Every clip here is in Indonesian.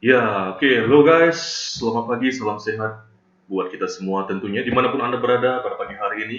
Ya, oke. Halo guys, selamat pagi, salam sehat buat kita semua tentunya. Dimanapun Anda berada pada pagi hari ini,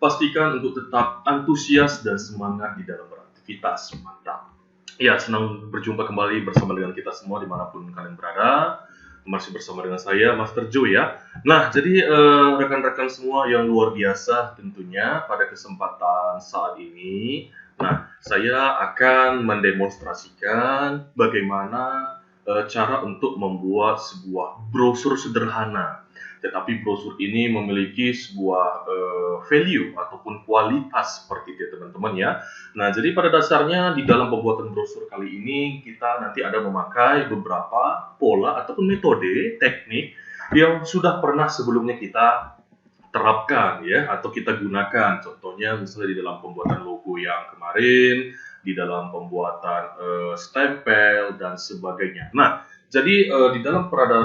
pastikan untuk tetap antusias dan semangat di dalam beraktivitas. Mantap. Ya, senang berjumpa kembali bersama dengan kita semua dimanapun kalian berada. Masih bersama dengan saya, Master Joe ya. Nah, jadi rekan-rekan semua yang luar biasa tentunya pada kesempatan saat ini. Nah, saya akan mendemonstrasikan bagaimana cara untuk membuat sebuah brosur sederhana. Tetapi brosur ini memiliki sebuah value ataupun kualitas seperti itu teman-teman ya. Nah, jadi pada dasarnya di dalam pembuatan brosur kali ini kita nanti ada memakai beberapa pola ataupun metode teknik yang sudah pernah sebelumnya kita terapkan ya atau kita gunakan. Contohnya misalnya di dalam pembuatan logo yang kemarin, di dalam pembuatan stempel dan sebagainya. Nah, jadi di dalam pada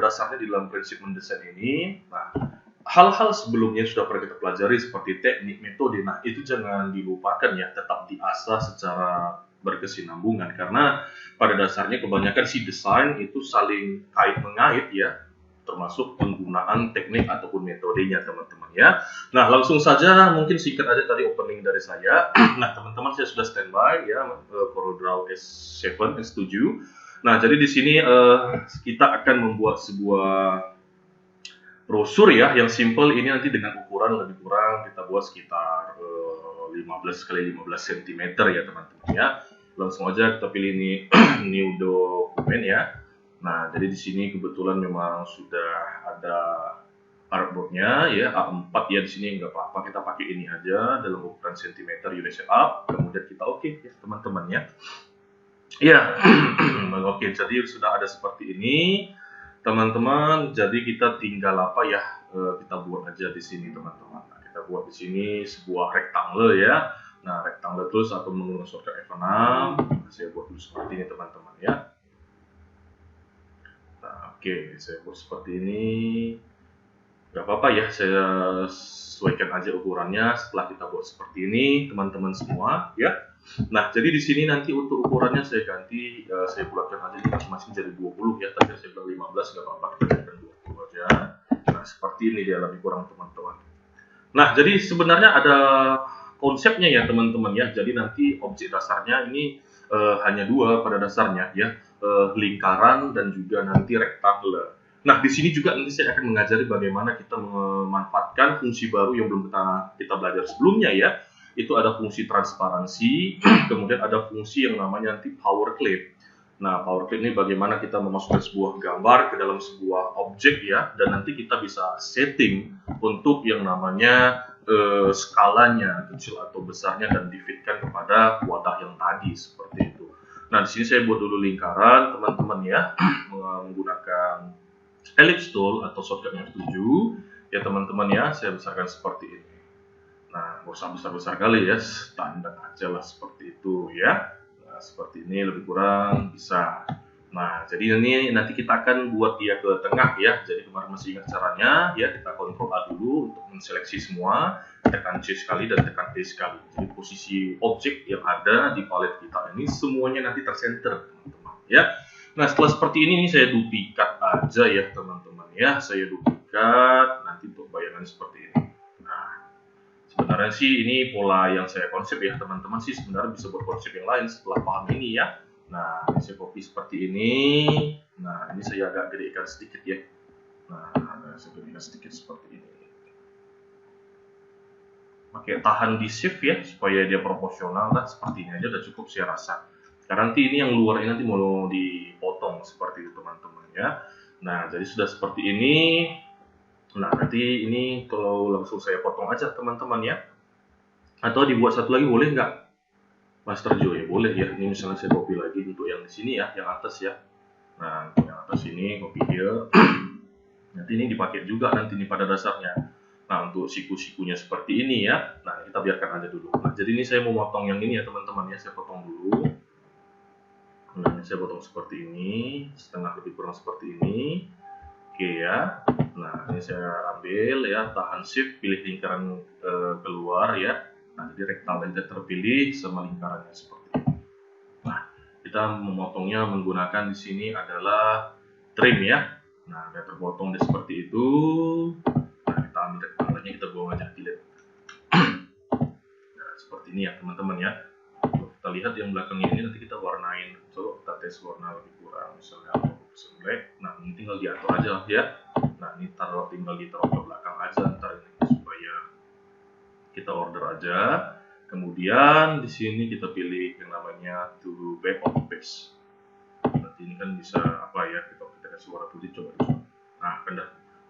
dasarnya di dalam prinsip mendesain ini, nah hal-hal sebelumnya sudah pernah kita pelajari seperti teknik, metode. Nah, itu jangan dilupakan ya, tetap diasah secara berkesinambungan karena pada dasarnya kebanyakan si desain itu saling kait mengait ya, termasuk penggunaan teknik ataupun metodenya teman-teman ya. Nah, langsung saja mungkin singkat aja tadi opening dari saya. Nah, teman-teman saya sudah standby ya CorelDRAW S7 S7. Nah, jadi di sini kita akan membuat sebuah brosur ya yang simple ini nanti dengan ukuran lebih kurang kita buat sekitar 15 kali 15 cm ya teman-teman ya. Langsung aja kita pilih ini new document ya. Nah, jadi di sini kebetulan memang sudah ada artboardnya ya A4 ya, di sini nggak apa-apa kita pakai ini aja dalam ukuran cm unit setup. Kemudian kita oke ya teman-teman ya. Ya, oke jadi sudah ada seperti ini teman-teman. Jadi kita tinggal apa ya? Kita buat aja di sini teman-teman. Nah, kita buat di sini sebuah rectangle ya. Nah, rectangle tools atau menggunakan shortcut F6. Saya buat dulu seperti ini teman-teman ya. Nah, oke, saya buat seperti ini. Gak apa-apa ya, saya sesuaikan aja ukurannya setelah kita buat seperti ini teman-teman semua ya. Nah, jadi di sini nanti untuk ukurannya saya ganti, saya bulatkan aja masing-masing jadi 20 ya. Tadi saya bilang 15, nggak apa-apa, kita jadikan 20 aja. Nah, seperti ini dia lebih kurang teman-teman. Nah, jadi sebenarnya ada konsepnya ya teman-teman ya. Jadi nanti objek dasarnya ini hanya dua pada dasarnya ya, lingkaran dan juga nanti rectangle. Nah, di sini juga nanti saya akan mengajari bagaimana kita memanfaatkan fungsi baru yang belum kita belajar sebelumnya ya. Itu ada fungsi transparansi, kemudian ada fungsi yang namanya nanti power clip. Nah, power clip ini bagaimana kita memasukkan sebuah gambar ke dalam sebuah objek ya, dan nanti kita bisa setting untuk yang namanya skalanya kecil atau besarnya dan di-fitkan kepada wadah yang tadi seperti itu. Nah, di sini saya buat dulu lingkaran teman-teman ya, menggunakan ellipse tool atau shortcut yang 7 ya teman-teman ya. Saya besarkan seperti ini. Nah, gak usah besar-besar kali ya, standar aja lah seperti itu ya. Nah, seperti ini lebih kurang bisa. Nah, jadi ini nanti kita akan buat dia ke tengah ya. Jadi kemarin masih ingat caranya ya, kita Ctrl A dulu untuk menseleksi semua, tekan C sekali dan tekan E sekali. Jadi posisi objek yang ada di palet kita ini semuanya nanti tercenter teman-teman ya. Nah, setelah seperti ini saya duplikat aja ya teman-teman ya. Saya duplikat nanti untuk bayangan seperti ini. Sebenarnya sih ini pola yang saya konsep ya teman-teman, sih sebenarnya bisa buat konsep yang lain setelah paham ini ya. Nah, ini saya copy seperti ini. Nah, ini saya agak gedekan sedikit ya. Nah, saya gedekan sedikit seperti ini. Oke, tahan di shift ya supaya dia proporsional lah, seperti ini aja udah cukup saya rasa. Karena nanti ini yang luar ini nanti mau dipotong seperti itu teman-teman ya. Nah, jadi sudah seperti ini. Nah, nanti ini kalau langsung saya potong aja teman-teman ya. Atau dibuat satu lagi boleh nggak, Master Joe? Ya boleh ya. Ini misalnya saya copy lagi untuk yang di sini ya, yang atas ya. Nah, untuk yang atas ini copy dia. Nanti ini dipakai juga nanti ini pada dasarnya. Nah, untuk siku-sikunya seperti ini ya. Nah, kita biarkan aja dulu. Nah, jadi ini saya mau potong yang ini ya teman-teman ya. Saya potong dulu. Nah, ini saya potong seperti ini, setengah lebih kurang seperti ini. Oke ya. Nah, ini saya ambil ya, tahan shift, pilih lingkaran keluar ya. Nah, jadi rectangle terpilih sama lingkarannya seperti ini. Nah, kita memotongnya menggunakan di sini adalah trim ya. Nah, udah terpotong deh seperti itu. Nah, kita ambil rektangelnya, kita buang aja delete. Nah, seperti ini ya teman-teman ya. Kita lihat yang belakangnya ini, nanti kita warnain. Coba kita tes warna lebih kurang, misalnya black. Nah, ini tinggal diatur aja ya. Nah, ini tinggal ditaruh ke belakang aja ntar ini, supaya kita order aja. Kemudian di sini kita pilih yang namanya to back of page. Nanti ini kan bisa apa ya, kita kasih warna putih, coba. Nah, kan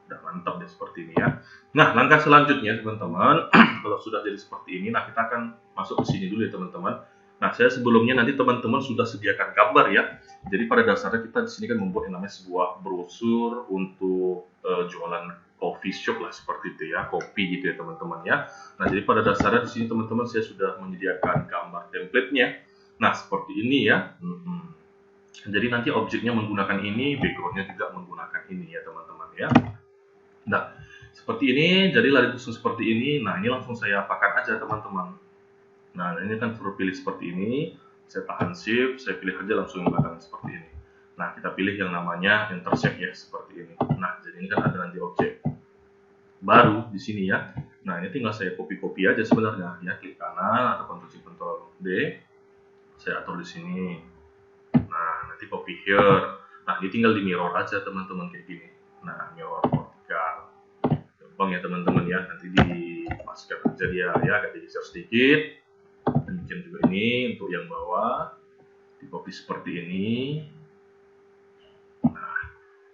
udah mantap deh seperti ini ya. Nah, langkah selanjutnya teman-teman, kalau sudah jadi seperti ini, nah kita akan masuk ke sini dulu ya teman-teman. Nah, saya sebelumnya nanti teman-teman sudah sediakan gambar ya. Jadi pada dasarnya kita di sini kan membuat yang namanya sebuah brosur untuk jualan coffee shop lah, seperti itu ya, kopi gitu ya teman-teman ya. Nah, jadi pada dasarnya di sini teman-teman saya sudah menyediakan gambar template-nya. Nah, seperti ini ya. Jadi nanti objeknya menggunakan ini, background-nya juga menggunakan ini ya teman-teman ya. Nah, seperti ini, jadi lari khusus seperti ini. Nah, ini langsung saya apakan aja teman-teman. Nah, ini kan terpilih seperti ini. Saya tahan shift, saya pilih aja langsung yang belakang seperti ini. Nah, kita pilih yang namanya intersect ya, seperti ini. Nah, jadi ini kan ada nanti objek baru di sini ya. Nah, ini tinggal saya copy aja sebenarnya ya, klik kanan atau Ctrl D. Saya atur di sini. Nah, nanti copy here. Nah, ini tinggal di mirror aja teman-teman kayak gini. Nah, mirror vertikal. Gampang ya teman-teman ya. Nanti dipaskan aja dia ya, agak digeser sedikit. Demikian juga ini untuk yang bawah. Di copy seperti ini. Nah,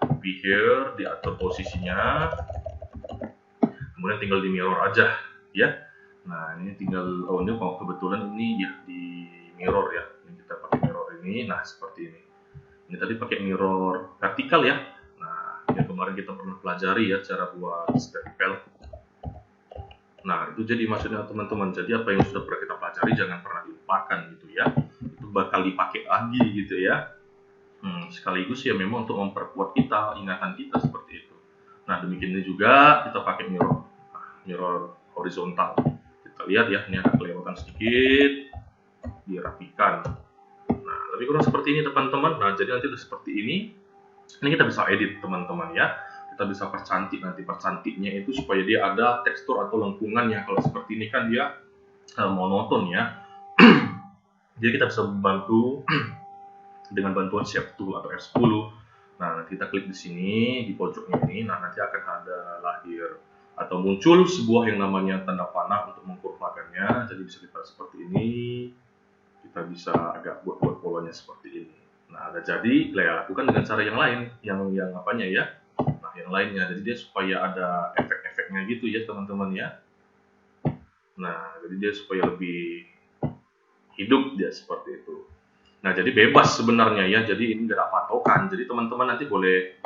copy here, diatur posisinya. Kemudian tinggal di mirror aja ya. Nah, ini tinggal ini kebetulan ini ya di mirror ya. Ini kita pakai mirror ini. Nah, seperti ini. Ini tadi pakai mirror vertikal ya. Nah, yang kemarin kita pernah pelajari ya, cara buat stempel. Nah, itu jadi maksudnya teman-teman. Jadi apa yang sudah pernah kita pelajari jangan pernah dilupakan gitu ya. Itu bakal dipakai lagi gitu ya. Sekaligus ya memang untuk memperkuat kita, ingatan kita seperti itu. Nah, demikian ini juga kita pakai mirror horizontal. Kita lihat ya, ini agak kelewatan sedikit, dirapikan. Nah, lebih kurang seperti ini teman-teman. Nah, jadi nanti udah seperti ini kita bisa edit teman-teman ya. Kita bisa percantik, nanti percantiknya itu supaya dia ada tekstur atau lengkungannya. Kalau seperti ini kan dia monoton ya. Jadi kita bisa membantu dengan bantuan Shape Tool atau F10. Nah, nanti kita klik di sini di pojoknya ini. Nah, nanti akan ada lahir atau muncul sebuah yang namanya tanda panah untuk mengkurvakannya. Jadi bisa kita seperti ini. Kita bisa agak buat polanya seperti ini. Nah, ada jadi lakukan dengan cara yang lain, yang apanya ya? Nah, yang lainnya. Jadi dia supaya ada efek-efeknya gitu ya teman-teman ya. Nah, jadi dia supaya lebih hidup dia seperti itu. Nah, jadi bebas sebenarnya ya. Jadi ini nggak ada patokan. Jadi teman-teman nanti boleh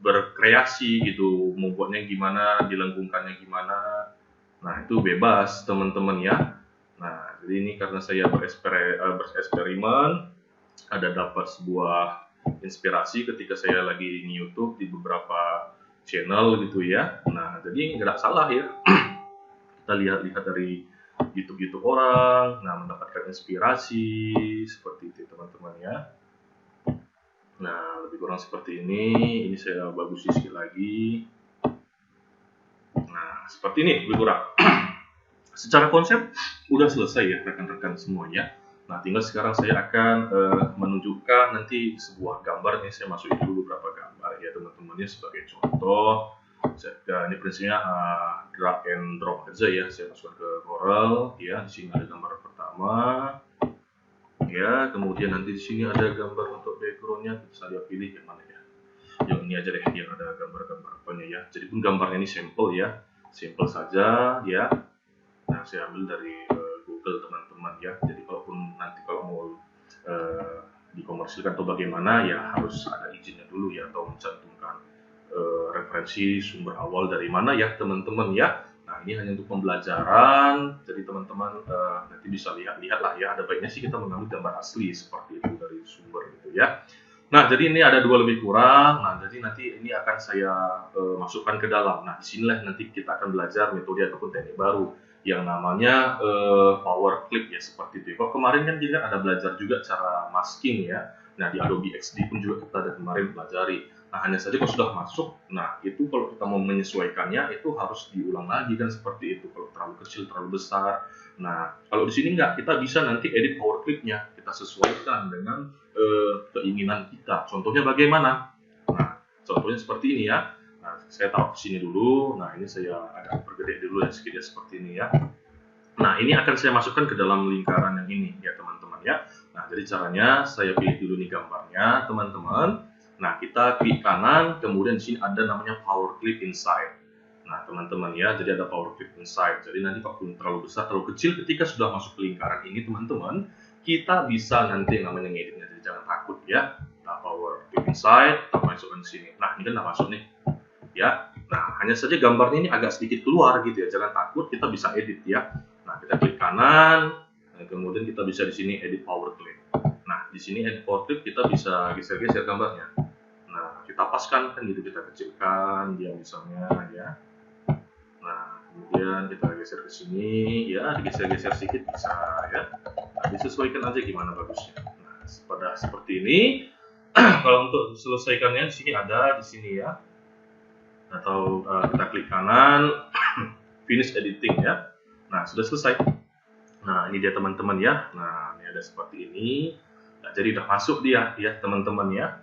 berkreasi gitu, membuatnya gimana, dilengkungkannya gimana. Nah, itu bebas teman-teman ya. Nah, jadi ini karena saya bereksperimen, ada dapat sebuah inspirasi ketika saya lagi di YouTube di beberapa channel gitu ya. Nah, jadi nggak salah ya. Kita lihat-lihat dari YouTube orang, nah mendapatkan inspirasi seperti itu teman-teman ya. Nah, lebih kurang seperti ini. Ini saya bagus sedikit lagi. Nah, seperti ini lebih kurang. Secara konsep udah selesai ya rekan-rekan semuanya. Nah, tinggal sekarang saya akan menunjukkan nanti sebuah gambar. Ini saya masukin dulu beberapa gambar ya teman-teman ya sebagai contoh. Ini prinsipnya drag and drop aja ya. Saya masukkan ke Corel ya. Di sini ada gambar pertama ya. Kemudian nanti di sini ada gambar untuk backgroundnya. Saya pilih yang mana ya. Yang ini aja deh, yang ada gambar-gambar apanya ya. Jadi pun gambarnya ini sampel ya, sampel saja ya. Nah, saya ambil dari Google teman-teman ya. Jadi kalaupun nanti kalau mau dikomersilkan atau bagaimana ya harus ada izinnya dulu ya, atau mencantumkan referensi sumber awal dari mana ya teman-teman ya. Nah, ini hanya untuk pembelajaran, jadi teman-teman nanti bisa lihat-lihat lah ya. Ada baiknya sih kita mengambil gambar asli seperti itu dari sumber gitu ya. Nah, jadi ini ada dua lebih kurang. Nah, jadi nanti ini akan saya masukkan ke dalam. Nah, disinilah nanti kita akan belajar metode ataupun teknik baru, yang namanya power clip ya, seperti itu. Kalau kemarin kan kita ada belajar juga cara masking ya. Nah, di Adobe XD pun juga kita ada kemarin pelajari. Nah, hanya saja kalau sudah masuk, nah itu kalau kita mau menyesuaikannya itu harus diulang lagi kan, seperti itu. Kalau terlalu kecil, terlalu besar. Nah, kalau di sini enggak, kita bisa nanti edit power clip-nya, kita sesuaikan dengan keinginan kita. Contohnya bagaimana? Nah, contohnya seperti ini ya. Nah, saya taruh di sini dulu. Nah, ini saya agak pergede dulu ya, sedikit seperti ini ya. Nah, ini akan saya masukkan ke dalam lingkaran yang ini ya, teman-teman ya. Nah, jadi caranya saya pilih dulu nih gambarnya, teman-teman. Nah, kita klik kanan, kemudian di sini ada namanya power clip inside. Nah, teman-teman ya, jadi ada power clip inside. Jadi nanti kalau terlalu besar, terlalu kecil, ketika sudah masuk ke lingkaran ini, teman-teman, kita bisa nanti yang namanya ngeditnya. Jadi jangan takut ya. Nah, power clip inside, kita masukkan di sini. Nah, ini kan udah masuk nih. Ya, nah hanya saja gambarnya ini agak sedikit keluar gitu ya, jangan takut, kita bisa edit ya. Nah, kita klik kanan, dan kemudian kita bisa di sini edit power clip. Nah, di sini edit power clip kita bisa geser-geser gambarnya. Nah, kita paskan kan gitu, kita kecilkan dia misalnya ya. Nah, kemudian kita geser ke sini ya, digeser-geser sedikit bisa ya. Nah, disesuaikan aja gimana bagusnya. Nah, pada seperti ini. Kalau untuk selesaikannya di sini ada di sini ya. Atau kita klik kanan, finish editing ya. Nah, sudah selesai. Nah, ini dia teman-teman ya. Nah, ini ada seperti ini. Nah, jadi udah masuk dia ya teman-teman ya.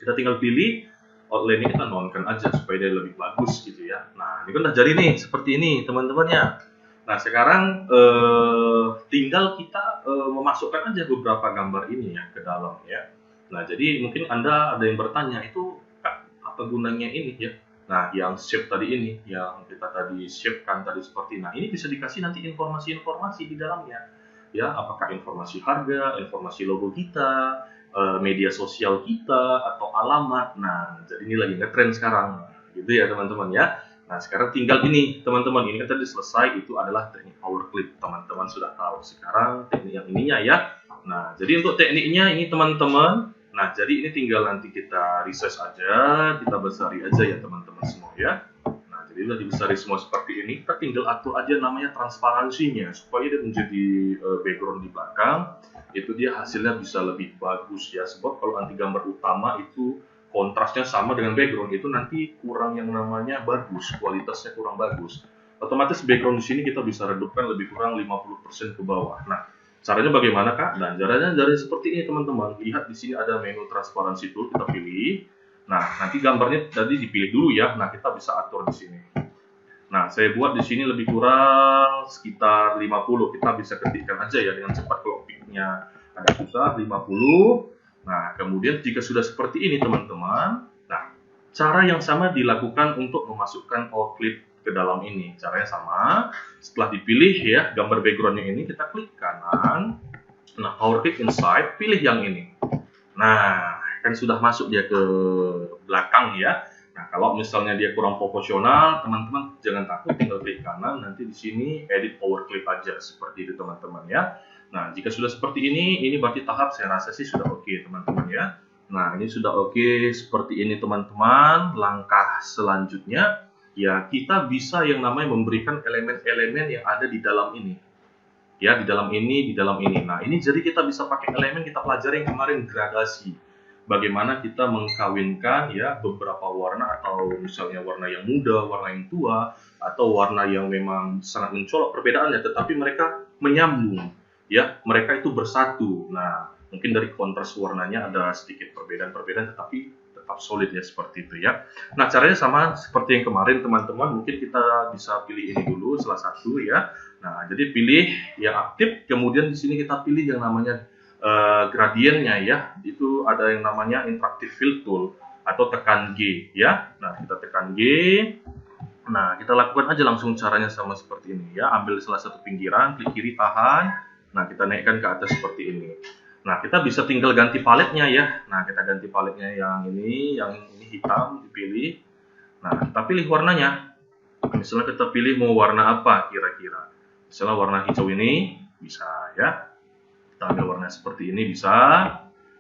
Kita tinggal pilih outline-nya, kita nonkan aja supaya dia lebih bagus gitu ya. Nah, ini kan udah jadi nih seperti ini teman-teman ya. Nah, sekarang tinggal kita memasukkan aja beberapa gambar ini ya ke dalam ya. Nah, jadi mungkin Anda ada yang bertanya, itu apa gunanya ini ya. Nah, yang shape tadi ini, yang kita tadi shapekan tadi seperti, nah ini bisa dikasih nanti informasi-informasi di dalamnya. Ya, apakah informasi harga, informasi logo kita, media sosial kita, atau alamat. Nah, jadi ini lagi ngetren sekarang. Gitu ya teman-teman ya. Nah, sekarang tinggal ini teman-teman, ini kan tadi selesai, itu adalah teknik power clip. Teman-teman sudah tahu. Sekarang teknik yang ininya ya. Nah, jadi untuk tekniknya ini teman-teman, nah, jadi ini tinggal nanti kita resize aja, kita besari aja ya teman-teman semua ya. Nah, jadi udah dibesari semua seperti ini, kita tinggal atur aja namanya transparansinya, supaya dia menjadi background di belakang, itu dia hasilnya bisa lebih bagus ya. Sebab kalau nanti gambar utama itu kontrasnya sama dengan background, itu nanti kurang yang namanya bagus, kualitasnya kurang bagus. Otomatis background di sini kita bisa redupkan lebih kurang 50% ke bawah. Nah, caranya bagaimana Kak? Nah, caranya dari seperti ini teman-teman. Lihat di sini ada menu transparansi tool, kita pilih. Nah, nanti gambarnya tadi dipilih dulu ya. Nah, kita bisa atur di sini. Nah, saya buat di sini lebih kurang sekitar 50. Kita bisa ketikkan aja ya dengan cepat kalau picknya ada susah 50. Nah, kemudian jika sudah seperti ini teman-teman, nah cara yang sama dilakukan untuk memasukkan power clip ke dalam ini. Caranya sama. Setelah dipilih ya gambar backgroundnya ini, kita klik kanan. Nah, power clip inside, pilih yang ini. Nah, kan sudah masuk dia ke belakang ya. Nah, kalau misalnya dia kurang proporsional, teman-teman jangan takut, tinggal klik kanan, nanti di sini edit power clip aja seperti itu teman-teman ya. Nah, jika sudah seperti ini berarti tahap saya rasa sih sudah oke teman-teman ya. Nah, ini sudah oke seperti ini teman-teman. Langkah selanjutnya ya kita bisa yang namanya memberikan elemen-elemen yang ada di dalam ini. Ya, di dalam ini, di dalam ini. Nah, ini jadi kita bisa pakai elemen kita pelajari yang kemarin, gradasi. Bagaimana kita mengkawinkan ya beberapa warna, atau misalnya warna yang muda, warna yang tua, atau warna yang memang sangat mencolok perbedaannya, tetapi mereka menyambung. Ya, mereka itu bersatu. Nah, mungkin dari kontras warnanya ada sedikit perbedaan-perbedaan, tetapi tetap solid ya seperti itu ya. Nah, caranya sama seperti yang kemarin teman-teman. Mungkin kita bisa pilih ini dulu salah satu ya. Nah, jadi pilih yang aktif, kemudian di sini kita pilih yang namanya gradiennya ya. Itu ada yang namanya interactive fill tool atau tekan G ya. Nah, kita tekan G. Nah, kita lakukan aja langsung caranya sama seperti ini ya. Ambil salah satu pinggiran, klik kiri, tahan. Nah, kita naikkan ke atas seperti ini. Nah, kita bisa tinggal ganti paletnya ya. Nah, kita ganti paletnya yang ini hitam, dipilih. Nah, kita pilih warnanya. Misalnya kita pilih mau warna apa kira-kira. Misalnya warna hijau ini, bisa ya. Kita ambil warna seperti ini, bisa.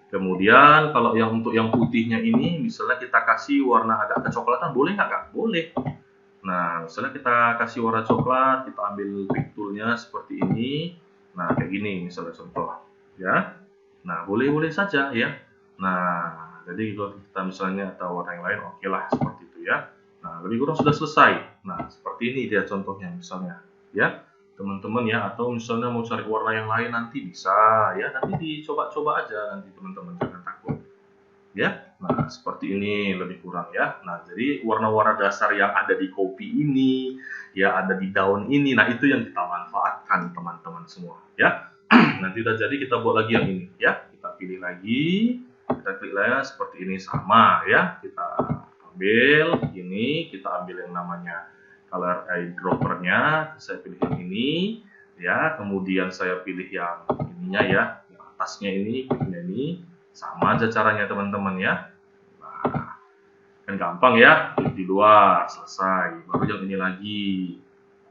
Kemudian, kalau yang untuk yang putihnya ini, misalnya kita kasih warna agak kecoklatan, boleh nggak Kak? Boleh. Nah, misalnya kita kasih warna coklat, kita ambil pick toolnya seperti ini. Nah, kayak gini misalnya contoh, ya. Nah, boleh-boleh saja ya. Nah, jadi kalau kita misalnya atau warna yang lain, oke lah seperti itu ya. Nah, lebih kurang sudah selesai. Nah, seperti ini dia contohnya misalnya, ya teman-teman ya. Atau misalnya mau cari warna yang lain nanti bisa ya. Nanti dicoba-coba aja nanti teman-teman, jangan takut. Ya, nah seperti ini lebih kurang ya. Nah, jadi warna-warna dasar yang ada di kopi ini, ya ada di daun ini, nah itu yang kita manfaatkan teman-teman semua ya. Nanti udah jadi kita buat lagi yang ini ya. Kita pilih lagi, kita klik layar seperti ini sama ya. Kita ambil ini, kita ambil yang namanya color eyedroppernya, saya pilih yang ini ya. Kemudian saya pilih yang ininya ya, yang atasnya ini, pilihnya ini. Sama aja caranya teman-teman ya. Nah, kan gampang ya, di luar selesai, baru yang ini lagi.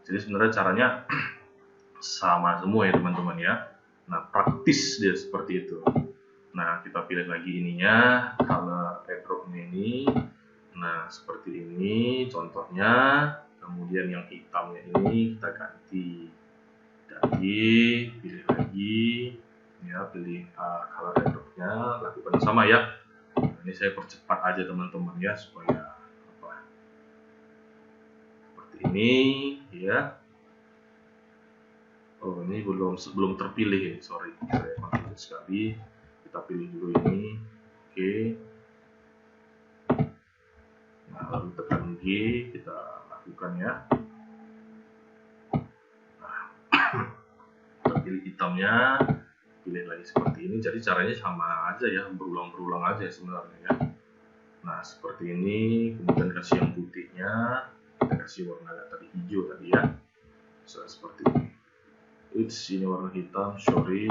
Jadi sebenarnya caranya sama semua ya teman-teman ya. Nah, praktis dia seperti itu. Nah, kita pilih lagi ininya, color eyedropnya ini. Nah, seperti ini contohnya. Kemudian yang hitamnya ini kita ganti. Pilih lagi. Ya, pilih color eyedropnya, lakukan sama ya. Nah, ini saya percepat aja teman-teman ya, supaya apa, seperti ini ya. Oh, ini belum terpilih ya, sorry, saya confused sekali. Kita pilih dulu ini, oke. Nah, lalu tekan G, kita lakukan ya. Nah, kita pilih hitamnya, pilih lagi seperti ini. Jadi caranya sama aja ya, berulang-berulang aja sebenarnya ya. Nah, seperti ini. Kemudian kasih yang putihnya, kita kasih warna tadi hijau tadi ya. Seperti ini. Ini warna hitam, sorry,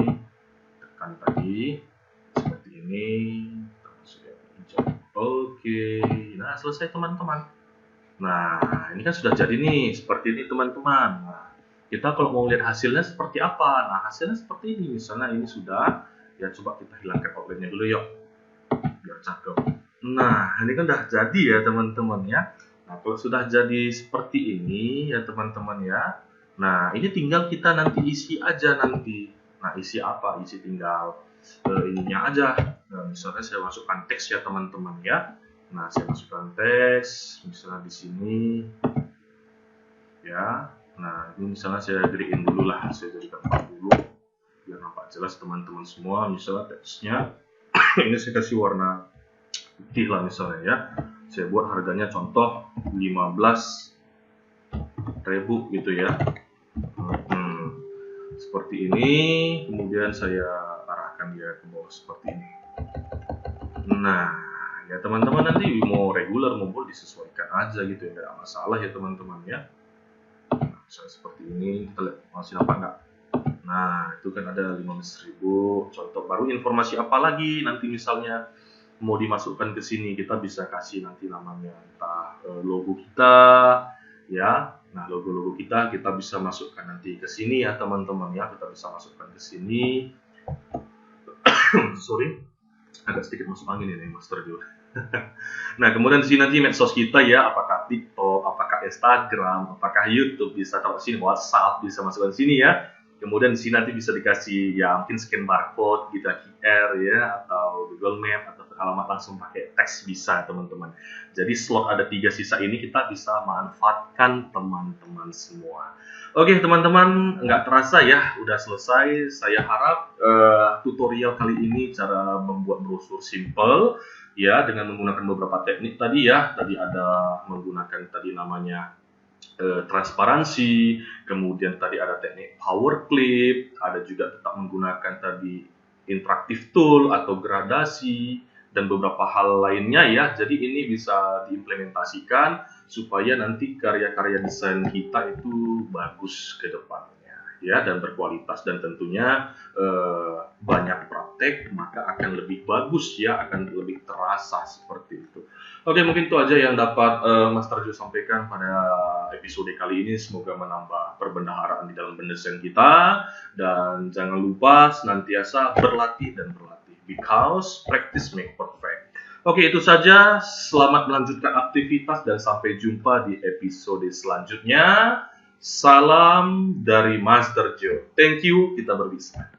tekan tadi seperti ini, kita masuk yang hijau. Oke, nah selesai teman-teman. Nah, ini kan sudah jadi nih, seperti ini teman-teman. Nah, kita kalau mau lihat hasilnya seperti apa? Nah, hasilnya seperti ini. Misalnya ini sudah, ya coba kita hilangkan outline-nya dulu yuk, biar cakep. Nah, ini kan udah jadi ya teman-teman ya. Nah, kalau sudah jadi seperti ini ya teman-teman ya. Nah, ini tinggal kita nanti isi aja nanti. Nah, isi apa? Isi tinggal ininya aja. Nah, misalnya saya masukkan teks ya teman-teman ya. Nah, saya masukkan teks, misalnya di sini, ya. Nah, ini misalnya saya gedein dulu lah, saya jadikan 40, biar nampak jelas teman-teman semua. Misalnya teksnya, ini saya kasih warna putih lah misalnya ya. Saya buat harganya contoh 15.000 gitu ya. Seperti ini, kemudian saya arahkan dia ke bawah seperti ini. Nah, ya teman-teman nanti mau regular mau disesuaikan aja gitu ya, nggak ada masalah ya teman-teman ya. Nah, misalnya seperti ini, kita lihat masih nampak nggak? Nah, itu kan ada 15.000. Contoh baru informasi apa lagi nanti misalnya mau dimasukkan ke sini, kita bisa kasih nanti namanya entah logo kita ya. Nah, logo-logo kita bisa masukkan nanti ke sini ya teman-teman ya, kita bisa masukkan ke sini. Sorry, agak sedikit masuk angin ini Master Jo. Nah, kemudian di sini nanti medsos kita ya, apakah TikTok, apakah Instagram, apakah YouTube, bisa taruh sini, WhatsApp bisa masukkan sini ya. Kemudian di sini nanti bisa dikasih ya mungkin scan barcode gitu, QR ya, atau Google Map, atau alamat langsung pakai teks bisa teman-teman. Jadi slot ada 3 sisa ini kita bisa manfaatkan teman-teman semua. Oke teman-teman, nggak terasa ya udah selesai. Saya harap tutorial kali ini cara membuat brosur simple ya, dengan menggunakan beberapa teknik tadi ya. Tadi ada menggunakan tadi namanya transparansi, kemudian tadi ada teknik power clip, ada juga tetap menggunakan tadi interaktif tool atau gradasi, dan beberapa hal lainnya ya. Jadi ini bisa diimplementasikan supaya nanti karya-karya desain kita itu bagus ke depannya ya, dan berkualitas, dan tentunya banyak praktek maka akan lebih bagus ya, akan lebih terasa seperti itu. Oke, mungkin itu aja yang dapat Master Jo sampaikan pada episode kali ini. Semoga menambah perbendaharaan di dalam berdesain kita, dan jangan lupa senantiasa berlatih dan berlatih, because practice make perfect. Oke, itu saja. Selamat melanjutkan aktivitas dan sampai jumpa di episode selanjutnya. Salam dari Master Joe. Thank you, kita berpisah.